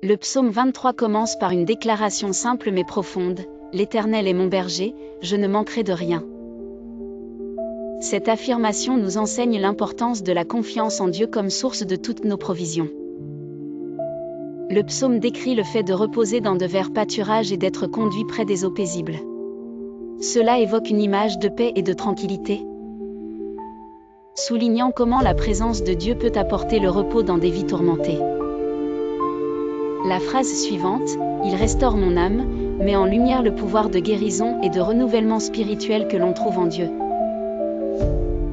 Le psaume 23 commence par une déclaration simple mais profonde: « L'Éternel est mon berger, je ne manquerai de rien ». Cette affirmation nous enseigne l'importance de la confiance en Dieu comme source de toutes nos provisions. Le psaume décrit le fait de reposer dans de verts pâturages et d'être conduit près des eaux paisibles. Cela évoque une image de paix et de tranquillité, soulignant comment la présence de Dieu peut apporter le repos dans des vies tourmentées. La phrase suivante, « Il restaure mon âme », met en lumière le pouvoir de guérison et de renouvellement spirituel que l'on trouve en Dieu.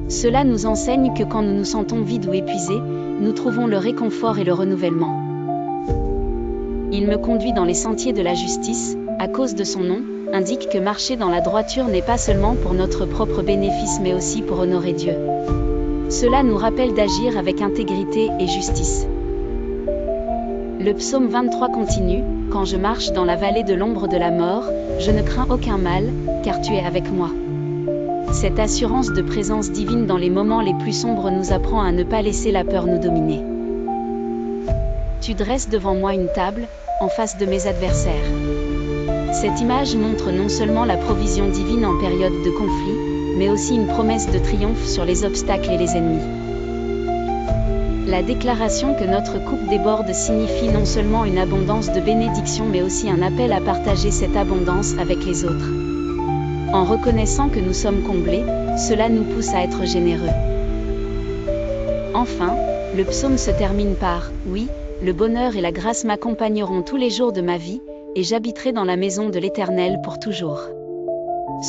Cela nous enseigne que quand nous nous sentons vides ou épuisés, nous trouvons le réconfort et le renouvellement. Il me conduit dans les sentiers de la justice, à cause de son nom, indique que marcher dans la droiture n'est pas seulement pour notre propre bénéfice mais aussi pour honorer Dieu. Cela nous rappelle d'agir avec intégrité et justice. Le psaume 23 continue, « Quand je marche dans la vallée de l'ombre de la mort, je ne crains aucun mal, car tu es avec moi ». Cette assurance de présence divine dans les moments les plus sombres nous apprend à ne pas laisser la peur nous dominer. Tu dresses devant moi une table, en face de mes adversaires. Cette image montre non seulement la provision divine en période de conflit, mais aussi une promesse de triomphe sur les obstacles et les ennemis. La déclaration que notre coupe déborde signifie non seulement une abondance de bénédictions mais aussi un appel à partager cette abondance avec les autres. En reconnaissant que nous sommes comblés, cela nous pousse à être généreux. Enfin, le psaume se termine par « Oui, le bonheur et la grâce m'accompagneront tous les jours de ma vie, et j'habiterai dans la maison de l'Éternel pour toujours ».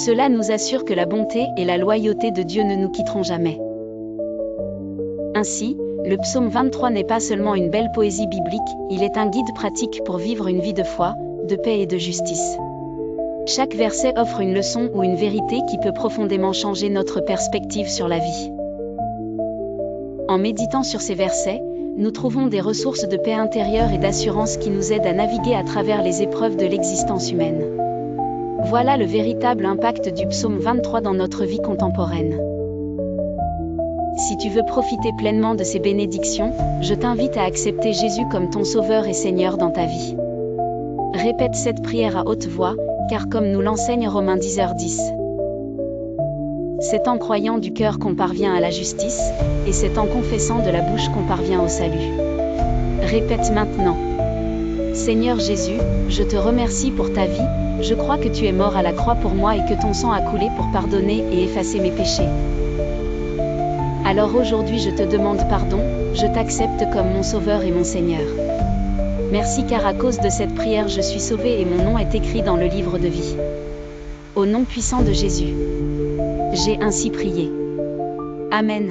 Cela nous assure que la bonté et la loyauté de Dieu ne nous quitteront jamais. Ainsi, le psaume 23 n'est pas seulement une belle poésie biblique, il est un guide pratique pour vivre une vie de foi, de paix et de justice. Chaque verset offre une leçon ou une vérité qui peut profondément changer notre perspective sur la vie. En méditant sur ces versets, nous trouvons des ressources de paix intérieure et d'assurance qui nous aident à naviguer à travers les épreuves de l'existence humaine. Voilà le véritable impact du psaume 23 dans notre vie contemporaine. Si tu veux profiter pleinement de ces bénédictions, je t'invite à accepter Jésus comme ton Sauveur et Seigneur dans ta vie. Répète cette prière à haute voix, car comme nous l'enseigne Romains 10h10, c'est en croyant du cœur qu'on parvient à la justice, et c'est en confessant de la bouche qu'on parvient au salut. Répète maintenant. Seigneur Jésus, je te remercie pour ta vie, je crois que tu es mort à la croix pour moi et que ton sang a coulé pour pardonner et effacer mes péchés. Alors aujourd'hui je te demande pardon, je t'accepte comme mon Sauveur et mon Seigneur. Merci car à cause de cette prière je suis sauvé et mon nom est écrit dans le livre de vie. Au nom puissant de Jésus. J'ai ainsi prié. Amen.